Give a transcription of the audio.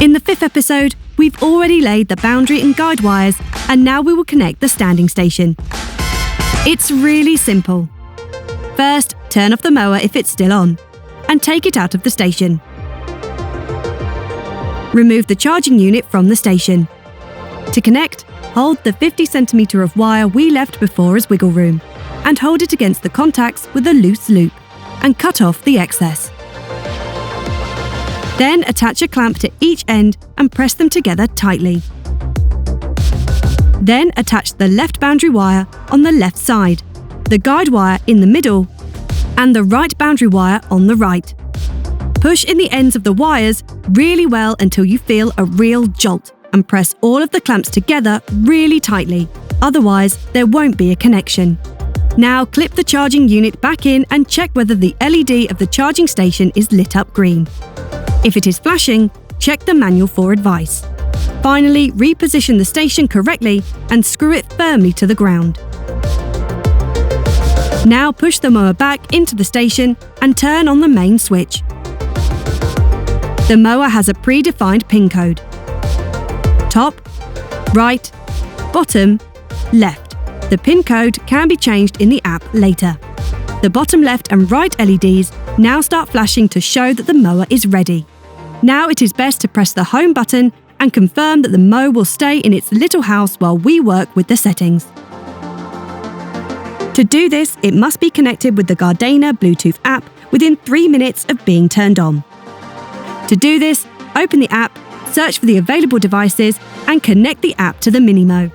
In the 5th episode, we've already laid the boundary and guide wires, and now we will connect the standing station. It's really simple. First, turn off the mower if it's still on, and take it out of the station. Remove the charging unit from the station. To connect, hold the 50 cm of wire we left before as wiggle room, and hold it against the contacts with a loose loop, and cut off the excess. Then attach a clamp to each end and press them together tightly. Then attach the left boundary wire on the left side, the guide wire in the middle, and the right boundary wire on the right. Push in the ends of the wires really well until you feel a real jolt, and press all of the clamps together really tightly, otherwise there won't be a connection. Now clip the charging unit back in and check whether the LED of the charging station is lit up green. If it is flashing, check the manual for advice. Finally, reposition the station correctly and screw it firmly to the ground. Now push the mower back into the station and turn on the main switch. The mower has a predefined pin code: top, right, bottom, left. The pin code can be changed in the app later. The bottom left and right LEDs now start flashing to show that the mower is ready. Now it is best to press the home button and confirm that the mower will stay in its little house while we work with the settings. To do this, it must be connected with the Gardena Bluetooth app within 3 minutes of being turned on. To do this, open the app, search for the available devices, and connect the app to the Minimo.